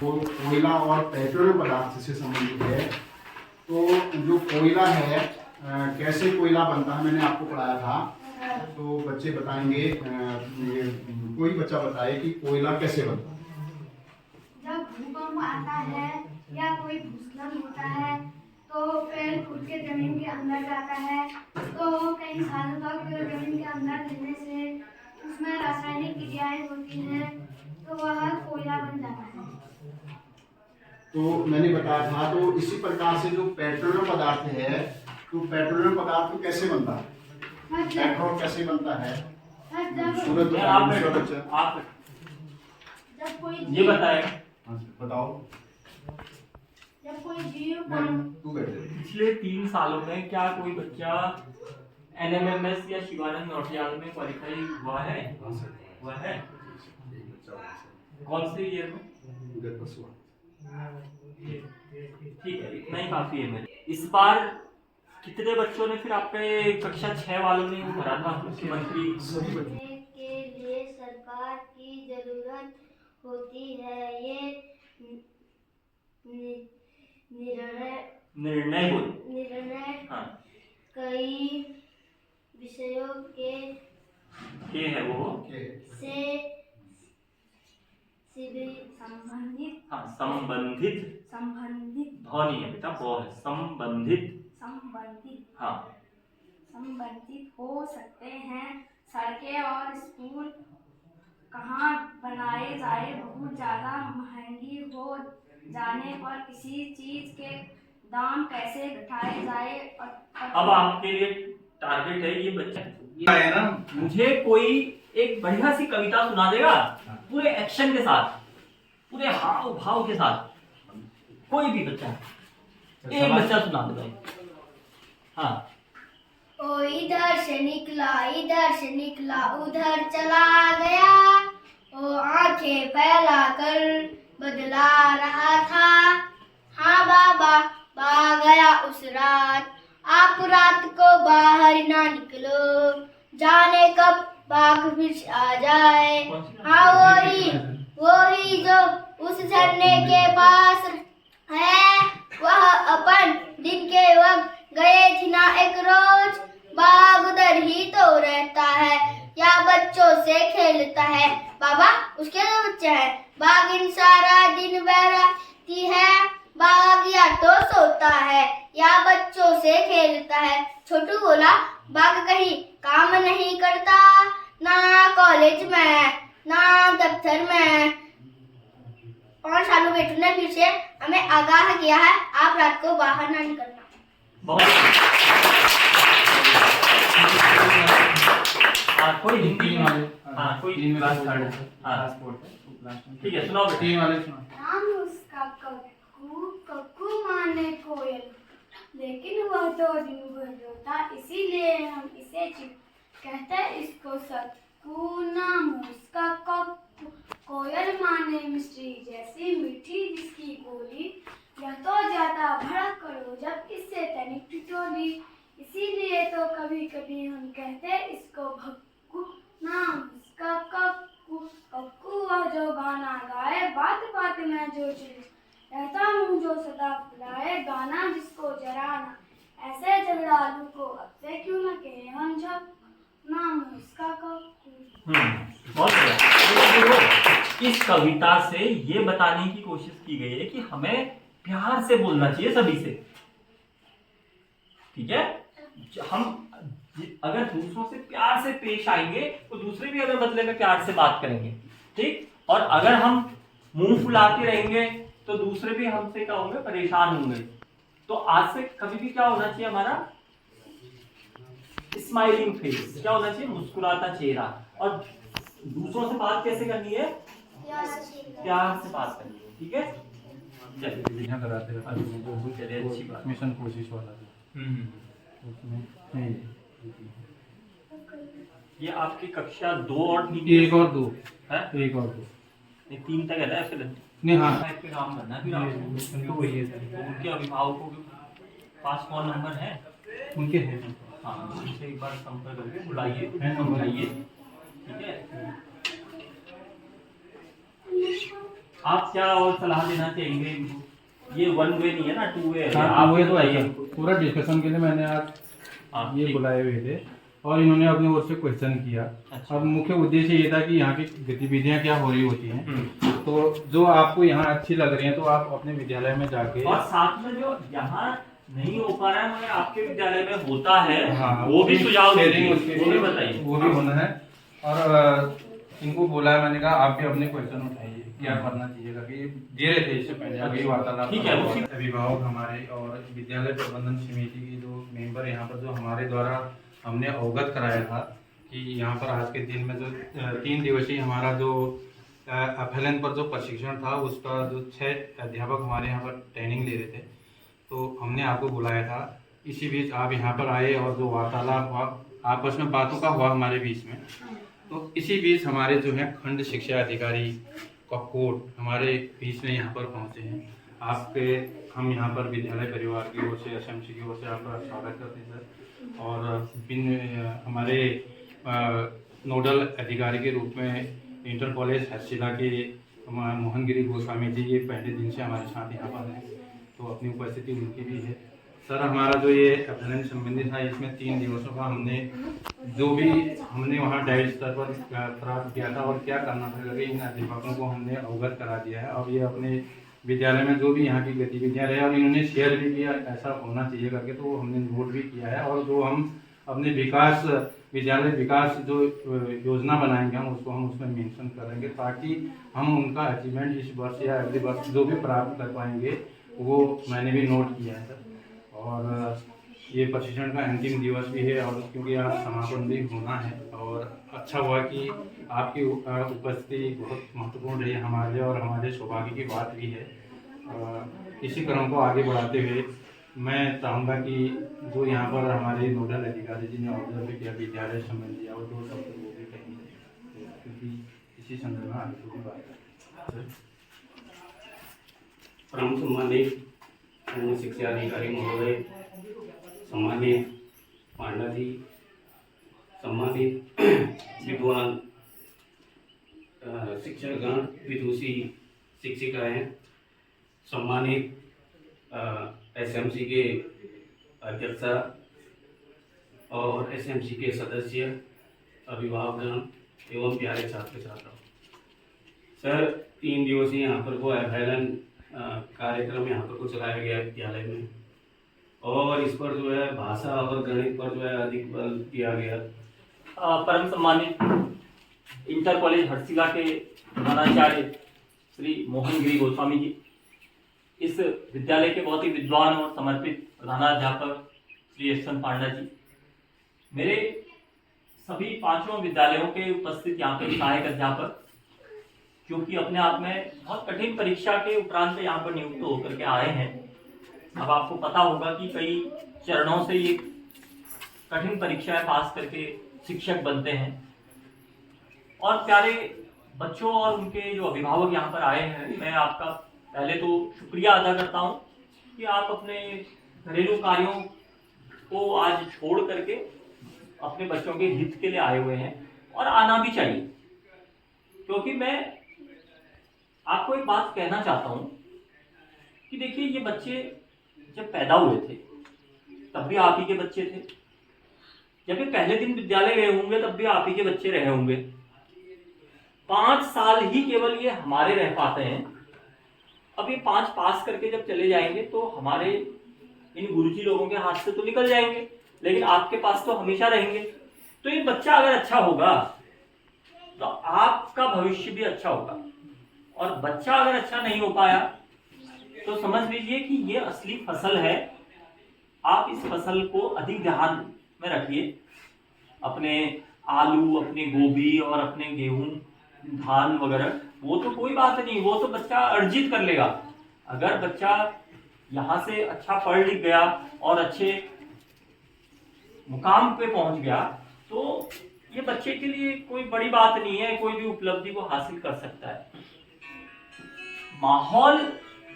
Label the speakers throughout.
Speaker 1: वो कोयला और पेट्रोलियम पदार्थ से संबंधित है। तो जो कोयला है कैसे कोयला बनता है मैंने आपको पढ़ाया था। तो बच्चे बताएंगे, कोई बच्चा बताए कि कोयला कैसे बनता है।
Speaker 2: जब भूकंप आता है या कोई भूस्खलन होता है तो पेड़ फूट के जमीन के अंदर जाता है, तो कई सालों तक जमीन के अंदर रहने से उसमें रासायनिक क्रियाएं होती हैं, तो वह कोयला बन जाता है।
Speaker 1: तो मैंने बताया था, तो इसी प्रकार से जो पेट्रोलियम पदार्थ है, तो पेट्रोलियम पदार्थ कैसे बनता है, पेट्रोल कैसे बनता है। सूरज
Speaker 3: आप
Speaker 2: जब कोई
Speaker 3: ये बताएं,
Speaker 1: बताओ।
Speaker 2: जब कोई जीव
Speaker 1: तू बैठे।
Speaker 3: पिछले 3 सालों में क्या कोई बच्चा NMMS या शिवानंद नौटियाल में क्वालिफाई हुआ है? हुआ है? कौन से ईयर में? ठीक है, इतना ही काफी है मेरे। इस बार कितने बच्चों ने फिर आपके कक्षा 6 वालों ने भरा था मुख्यमंत्री
Speaker 2: के लिए सरकार की जरूरत होती है, ये निर्णय
Speaker 3: हाँ
Speaker 2: कई विषयों के
Speaker 3: है वो
Speaker 2: से संबंधित
Speaker 3: हाँ संबंधित ध्वनि है बेटा, वो है संबंधित हाँ
Speaker 2: संबंधित हो सकते हैं। सड़कें और स्कूल कहाँ बनाए जाए, बहुत ज्यादा महंगी हो जाने पर किसी चीज के दाम कैसे घटाए जाए।
Speaker 3: अब आपके लिए टारगेट है ये बच्चा है ना, मुझे कोई एक बढ़िया सी कविता सुना देगा पूरे एक्शन के साथ, पूरे हाव भाव के साथ, कोई भी बच्चा, एक बच्चा सुना दे। हाँ।
Speaker 2: ओ इधर से निकला उधर चला गया, ओ आंखें फैला कर बदला रहा था। हाँ बाबा गया उस रात, आप रात को बाहर ना निकलो, जाने कब बाघ फिर आ जाए। हाँ वही जो उस झरने के पास है, वह अपन दिन के वक्त गए थी ना एक रोज। बाघ उधर ही तो रहता है या बच्चों से खेलता है। बाबा उसके दो बच्चे हैं। बाघ सारा दिन बह रहती है, बाघ या तो सोता है या बच्चों से खेलता है। छोटू बोला बाघ कहीं काम नहीं करता, ना कॉलेज में ना दफ्तर में। 5 सालों बेटू ने फिर से हमें आगाह किया है, आप रात को बाहर ना निकलना।
Speaker 3: कोई हिंदी में कोई क्लास थर्ड ठीक है, सुनाओ बेटा।
Speaker 2: नाम उसका कक्कू माने कोयल, लेकिन वह तो दिन भर रोता, इसीलिए हम इसे कहते हैं इसको सक्कू। नाम उसका कक्कू, कोयल माने मिश्री जैसी मीठी जिसकी बोली, यह तो जाता भड़क करो जब इससे तनिक टिटोली, इसीलिए तो कभी कभी हम कहते इसको भक्कू। नाम उसका कक्कू, कक्कू वह जो गाना गाए, बात बात में जो चीज रहता मुँह जो सदा फुलाए, गाना जिसको जराना ऐसे झगड़ालू को अब से क्यों न कहे हम झप। नाम उसका कक्कू।
Speaker 3: बहुत बढ़िया। इस कविता से ये बताने की कोशिश की गई है कि हमें प्यार से बोलना चाहिए सभी से, ठीक है। हम अगर दूसरों से प्यार से पेश आएंगे तो दूसरे भी हमें बदले में प्यार से बात करेंगे, ठीक। और अगर हम मुंह फुलाते रहेंगे तो दूसरे भी हमसे क्या होंगे, परेशान होंगे। तो आज से कभी भी क्या होना चाहिए, हमारा स्माइलिंग फेस, क्या होना चाहिए, मुस्कुराता चेहरा। और दूसरों से बात कैसे करनी है, प्यार से बात करनी है, ठीक है। चलिए अच्छी बात,
Speaker 4: मिशन कोशिश वाला
Speaker 3: ये आपकी कक्षा 2 और 3
Speaker 4: एक और 2
Speaker 3: है,
Speaker 4: एक और 2
Speaker 3: नहीं 3 तक है ना फिर
Speaker 4: नहीं। हाँ
Speaker 3: पे काम करना है, फिर आपको
Speaker 4: तो वही है
Speaker 3: तो उनके अभिभावकों के पास कौन नंबर है,
Speaker 4: उनके हैं।
Speaker 3: हाँ उनसे एक बार संपर्क करके बुलाइए, समझाइए, ठीक है। आप क्या और सलाह देना चाहेंगे इनको? ये वन वे नहीं है ना, टू वे है।
Speaker 4: हाँ,
Speaker 3: आप
Speaker 4: वो तो
Speaker 3: बताइए
Speaker 4: है।
Speaker 3: इनको।
Speaker 4: पूरा डिस्कशन के लिए मैंने आज
Speaker 3: हाँ,
Speaker 4: ये
Speaker 3: ठीक।
Speaker 4: बुलाए हुए थे और इन्होंने अपनी ओर से क्वेश्चन किया।
Speaker 3: अच्छा।
Speaker 4: अब मुख्य उद्देश्य ये था कि यहाँ की गतिविधियाँ क्या हो रही होती हैं,
Speaker 3: हम्म।
Speaker 4: तो जो आपको यहाँ अच्छी लग रही हैं तो आप अपने विद्यालय में जाके
Speaker 3: और साथ में जो यहाँ नहीं हो पा रहा है मगर आपके विद्यालय में होता है,
Speaker 4: हाँ,
Speaker 3: वो भी सुझाव
Speaker 4: शेयरिंग
Speaker 3: दीजिए,
Speaker 4: उसके
Speaker 3: वो भी
Speaker 4: लिए
Speaker 3: बताइए।
Speaker 4: वो भी होना है। और इनको बोला है, मैंने कहा आप भी अपने क्वेश्चन उठाइए, क्या करना चाहिए करके दे रहे थे इससे पहले अभी वार्तालाप।
Speaker 3: ठीक है, उसी-
Speaker 4: अभिभावक हमारे और विद्यालय प्रबंधन समिति के जो मेंबर यहाँ पर जो हमारे द्वारा हमने अवगत कराया था कि यहाँ पर आज के दिन में जो 3 दिवसीय हमारा जो FLN पर जो प्रशिक्षण था उसका जो 6 अध्यापक हमारे यहाँ पर ट्रेनिंग ले रहे थे, तो हमने आपको बुलाया था। इसी बीच आप यहाँ पर आए और जो वार्तालाप हुआ आपस में बातों का हुआ हमारे बीच में, तो इसी बीच हमारे जो है खंड शिक्षा अधिकारी कपकोट हमारे बीच में यहाँ पर पहुँचे हैं। आपके हम यहाँ पर विद्यालय परिवार की ओर से SMC की ओर से आपका स्वागत करते हैं सर। और हमारे नोडल अधिकारी के रूप में इंटर कॉलेज हर्षिला के मोहन गिरी गोस्वामी जी ये पहले दिन से हमारे साथ यहाँ पर हैं, तो अपनी उपस्थिति उनकी भी है। सर हमारा जो ये FLN संबंधी था इसमें 3 दिवसों का हमने जो भी हमने वहाँ डाइट स्तर पर प्राप्त किया था और क्या करना था करके इन अध्यापकों को हमने अवगत करा दिया है। अब ये अपने विद्यालय में जो भी यहाँ की गतिविधियाँ रहे और इन्होंने शेयर भी किया ऐसा होना चाहिए करके, तो हमने नोट भी किया है। और जो हम अपने विकास विद्यालय विकास जो योजना बनाएंगे हम उसको हम उसमें मेंशन करेंगे ताकि हम उनका अचीवमेंट इस वर्ष या अगले वर्ष जो भी प्राप्त कर पाएंगे वो मैंने भी नोट किया है सर। और ये प्रशिक्षण का अंतिम दिवस भी है और क्योंकि आज समापन भी होना है और अच्छा हुआ कि आपकी उपस्थिति बहुत महत्वपूर्ण रही हमारे लिए और हमारे सौभाग्य की बात भी है। इसी क्रम को आगे बढ़ाते हुए मैं चाहूँगा कि जो यहाँ पर हमारे नोडल अधिकारी जी ने ऑब्जर्व किया विद्यालय संबंधी और 2 शब्द वो भी कहेंगे, क्योंकि इसी संदर्भ में आगे की बात है।
Speaker 5: परम सम्मानित शिक्षा अधिकारी महोदय, सम्मानित पांडा जी, सम्मानित विद्वान शिक्षकगण, विदुषी शिक्षिकाएं, सम्मानित SMC के अध्यक्षा और SMC के सदस्य, अभिभावकगण एवं प्यारे छात्र छात्राओं। सर 3 दिवसीय यहाँ पर को FLN कार्यक्रम यहाँ पर को चलाया गया विद्यालय में और इस पर जो है भाषा और गणित पर जो है अधिक बल दिया गया।
Speaker 3: परम सम्मानित इंटर कॉलेज हर्षिला के प्रधानाचार्य श्री मोहन गिरी गोस्वामी जी, इस विद्यालय के बहुत ही विद्वान और समर्पित प्रधानाध्यापक श्री SN पांडा जी, मेरे सभी 5 विद्यालयों के उपस्थित यहाँ पे सहायक अध्यापक जो कि अपने आप में बहुत कठिन परीक्षा के उपरांत यहाँ पर नियुक्त होकर के आए हैं। अब आपको पता होगा कि कई चरणों से ये कठिन परीक्षाएं पास करके शिक्षक बनते हैं। और प्यारे बच्चों और उनके जो अभिभावक यहाँ पर आए हैं, मैं आपका पहले तो शुक्रिया अदा करता हूँ कि आप अपने घरेलू कार्यों को आज छोड़ करके अपने बच्चों के हित के लिए आए हुए हैं और आना भी चाहिए। क्योंकि मैं आपको एक बात कहना चाहता हूँ कि देखिए ये बच्चे जब पैदा हुए थे तब भी आप ही के बच्चे थे, जब ये पहले दिन विद्यालय गए होंगे तब भी आप ही के बच्चे रहे होंगे। 5 साल ही केवल ये हमारे रह पाते हैं। अब ये 5 पास करके जब चले जाएंगे तो हमारे इन गुरुजी लोगों के हाथ से तो निकल जाएंगे, लेकिन आपके पास तो हमेशा रहेंगे। तो ये बच्चा अगर अच्छा होगा तो आपका भविष्य भी अच्छा होगा, और बच्चा अगर अच्छा नहीं हो पाया तो समझ लीजिए कि ये असली फसल है। आप इस फसल को अधिक ध्यान में रखिए। अपने आलू, अपने गोभी और अपने गेहूं, धान वगैरह वो तो कोई बात नहीं, वो तो बच्चा अर्जित कर लेगा। अगर बच्चा यहाँ से अच्छा पढ़ लिख गया और अच्छे मुकाम पे पहुंच गया तो ये बच्चे के लिए कोई बड़ी बात नहीं है, कोई भी उपलब्धि को हासिल कर सकता है। माहौल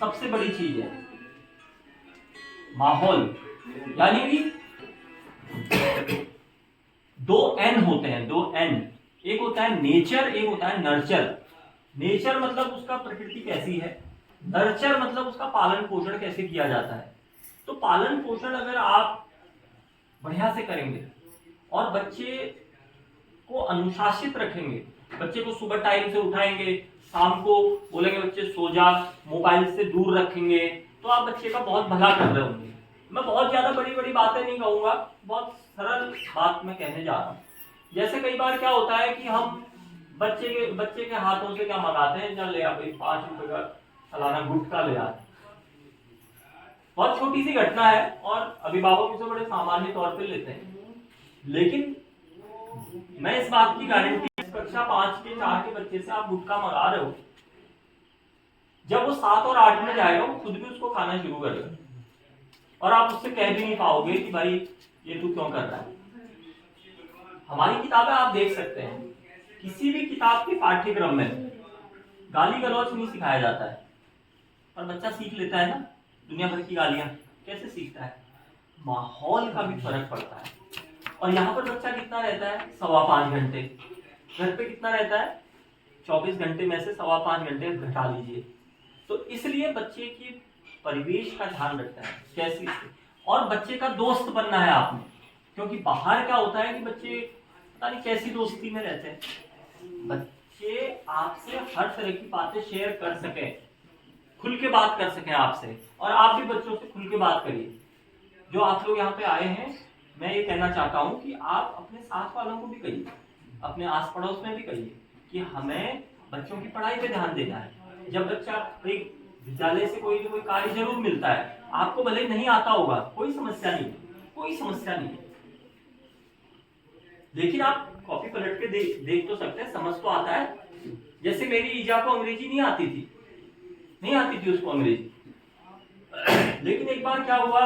Speaker 3: सबसे बड़ी चीज है। माहौल यानी कि 2 N होते हैं, 2 N। एक होता है नेचर, एक होता है नर्चर। नेचर मतलब उसका प्रकृति कैसी है, नर्चर मतलब उसका पालन पोषण कैसे किया जाता है। तो पालन पोषण अगर आप बढ़िया से करेंगे और बच्चे को अनुशासित रखेंगे, बच्चे को सुबह टाइम से उठाएंगे, शाम को बोलेंगे बच्चे सो जा, मोबाइल से दूर रखेंगे, तो आप बच्चे का बहुत भला कर रहे होंगे। मैं बहुत ज्यादा बड़ी बड़ी बातें नहीं कहूंगा, बहुत सरल बात मैं कहने जा रहा हूँ। जैसे कई बार क्या होता है कि हम बच्चे के हाथों से क्या मंगाते हैं, चल ले आ भाई 5 रुपए का सालाना गुटखा ले आ। बहुत छोटी सी घटना है और अभिभावक इसे बड़े सामान्य तौर पे लेते हैं, लेकिन मैं इस बात की गारंटी, कक्षा 5 के 4 के बच्चे से आप गुटखा मंगा रहे हो, जब वो 7 और 8 में जाएगा वो खुद भी उसको खाना शुरू करेगा और आप उससे कह भी नहीं पाओगे कि भाई ये तू क्यों कर रहा है। हमारी किताबें आप देख सकते हैं, किसी भी किताब के पाठ्यक्रम में गाली गलौज नहीं सिखाया जाता है, और बच्चा सीख लेता है ना दुनिया भर की गालियां। कैसे सीखता है? माहौल का भी फर्क पड़ता है। और यहाँ पर बच्चा कितना रहता है? 5.25 घंटे। घर पे कितना रहता है? 24 घंटे में से 5.25 घंटे घटा लीजिए। तो इसलिए बच्चे की परिवेश का ध्यान रखना है कैसे, और बच्चे का दोस्त बनना है आपने, क्योंकि बाहर क्या होता है कि बच्चे पता नहीं कैसी दोस्ती में रहते हैं। बच्चे आपसे हर तरह की बातें शेयर कर सके, खुल के बात कर सके आपसे, और आप भी बच्चों से खुल के बात करिए। जो आप लोग यहाँ पे आए हैं, मैं ये कहना चाहता हूँ कि आप अपने साथ वालों को भी कहिए, अपने आस पड़ोस में भी कहिए कि हमें बच्चों की पढ़ाई पे ध्यान देना है। जब बच्चा एक विद्यालय से कोई ना कोई कार्य जरूर मिलता है, आपको भले नहीं आता होगा, कोई समस्या नहीं है, कोई समस्या नहीं है, लेकिन आप कॉपी पलट के देख तो सकते हैं, समझ तो आता है। जैसे मेरी ईजा को अंग्रेजी नहीं आती थी उसको अंग्रेजी, लेकिन एक बार क्या हुआ,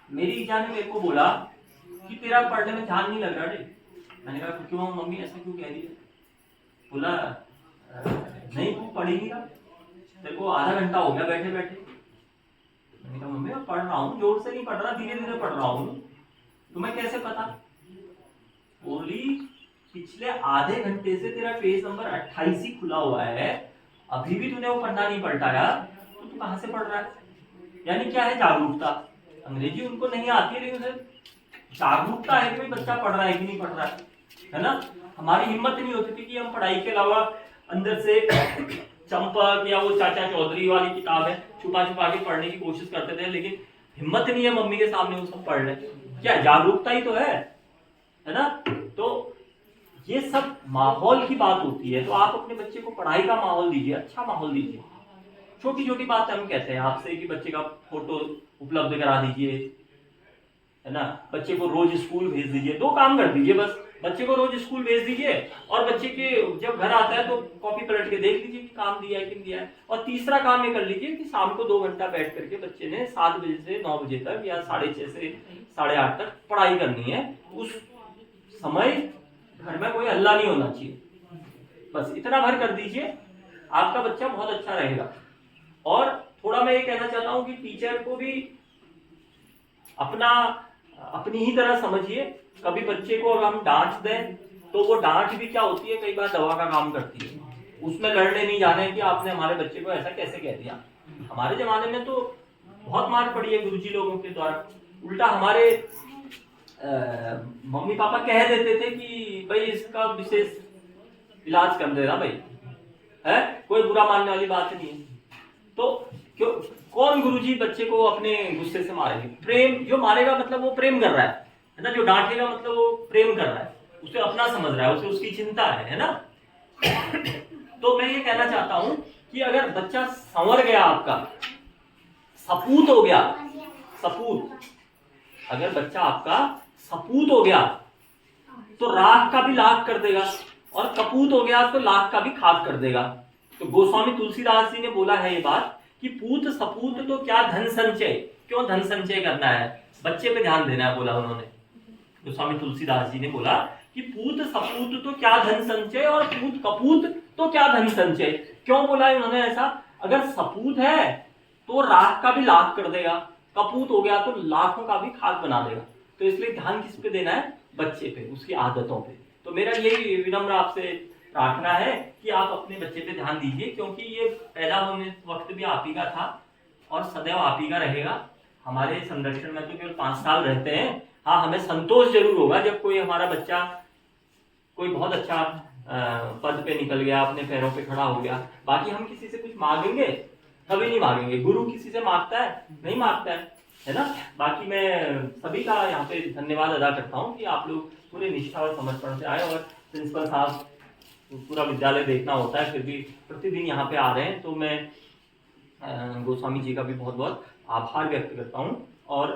Speaker 3: मेरी ईजा ने मेरे को बोला कि तेरा पढ़ने में ध्यान नहीं लग रहा रे। मैंने कहा क्यों मम्मी, ऐसा क्यों कह रही है? बोला नहीं तू पढ़ ही नहीं रहा, तेरे को आधा घंटा हो गया बैठे बैठे। मैंने कहा मम्मी मैं पढ़ रहा हूँ, जोर से नहीं पढ़ रहा, धीरे धीरे पढ़ रहा हूँ। तुम्हें कैसे पता? बोली पिछले आधे घंटे से तेरा पेज नंबर 28 ही खुला हुआ है, अभी भी तूने वो पन्ना नहीं पलटाया, तो तू कहां से पढ़ रहा है? यानी क्या है? जागरूकता। अंग्रेजी उनको नहीं आती है, लेकिन जागरूकता है कि भाई बच्चा पढ़ रहा है कि नहीं पढ़ रहा है ना। हमारी हिम्मत नहीं होती थी कि हम पढ़ाई के अलावा अंदर से चंपक या वो चाचा चौधरी वाली किताब है छुपा छुपा के पढ़ने की कोशिश करते थे, लेकिन हिम्मत नहीं है मम्मी के सामने वो सब पढ़ ले। क्या जागरूकता ही तो है ना। तो ये सब माहौल की बात होती है। तो आप अपने बच्चे को पढ़ाई का माहौल दीजिए, अच्छा माहौल दीजिए। छोटी छोटी बात हम कहते हैं आपसे कि बच्चे का फोटो उपलब्ध करा दीजिए, है ना, बच्चे को रोज स्कूल भेज दीजिए। 2 काम कर दीजिए बस, बच्चे को रोज स्कूल भेज दीजिए और बच्चे के जब घर आता है तो कॉपी पलट के देख लीजिए कि काम दिया है कि नहीं दिया है। और तीसरा काम ये कर लीजिए कि शाम को 2 घंटा बैठ करके बच्चे ने 7 बजे से 9 बजे तक या 6:30 से 8:30 तक पढ़ाई करनी है। उस समय घर में कोई हल्ला नहीं होना चाहिए, बस इतना भर कर दीजिए, आपका बच्चा बहुत अच्छा रहेगा। और थोड़ा मैं ये कहना चाहता हूं कि टीचर को भी अपनी ही तरह समझिए। कभी बच्चे को अगर हम डांट दें तो वो डांट भी क्या होती है, कई बार दवा का काम करती है। उसमें लड़ने नहीं जाने कि आपने हमारे बच्चे को ऐसा कैसे कह दिया। हमारे जमाने में तो बहुत मार पड़ी है गुरुजी लोगों के द्वारा। उल्टा हमारे मम्मी पापा कह देते थे कि भाई इसका विशेष इलाज कर देना भाई, है कोई बुरा मानने वाली बात नहीं है। तो क्यों कौन गुरुजी बच्चे को अपने गुस्से से मारेंगे? प्रेम, जो मारेगा मतलब वो प्रेम कर रहा है ना, जो डांटेगा मतलब वो प्रेम कर रहा है, उसे अपना समझ रहा है, उसे उसकी चिंता है ना। तो मैं ये कहना चाहता हूं कि अगर बच्चा संवर गया, आपका सपूत हो गया, सपूत, अगर बच्चा आपका सपूत हो गया तो राख का भी लाख कर देगा, और कपूत हो गया तो लाख का भी खाक कर देगा। तो गोस्वामी तुलसीदास जी ने बोला है ये बात कि पूत सपूत तो क्या धन संचय, क्यों धन संचय करना है, बच्चे पे ध्यान देना है, बोला उन्होंने। गोस्वामी तुलसीदास जी ने बोला कि पूत सपूत तो क्या धन संचय और पूत कपूत तो क्या धन संचय। क्यों बोला उन्होंने ऐसा? अगर सपूत है तो राख का भी लाख कर देगा, कपूत हो गया तो लाखों का भी खाक बना देगा। तो इसलिए ध्यान किस पे देना है? बच्चे पे, उसकी आदतों पे। तो मेरा यही विनम्र आपसे प्रार्थना है कि आप अपने बच्चे पे ध्यान दीजिए, क्योंकि ये पैदा होने वक्त भी आप ही का था और सदैव आप ही का रहेगा। हमारे संरक्षण में तो केवल 5 साल रहते हैं। हाँ, हमें संतोष जरूर होगा जब कोई हमारा बच्चा कोई बहुत अच्छा पद पे निकल गया, अपने पैरों पे खड़ा हो गया। बाकी हम किसी से कुछ मांगेंगे कभी नहीं मांगेंगे। गुरु किसी से मांगता है? नहीं मांगता है ना। बाकी मैं सभी का यहाँ पे धन्यवाद अदा करता हूँ कि आप लोग पूरे निष्ठा और समर्पण से आए, और प्रिंसिपल साहब पूरा विद्यालय देखना होता है फिर भी प्रतिदिन यहाँ पे आ रहे हैं, तो मैं गोस्वामी जी का भी बहुत बहुत आभार व्यक्त करता हूँ। और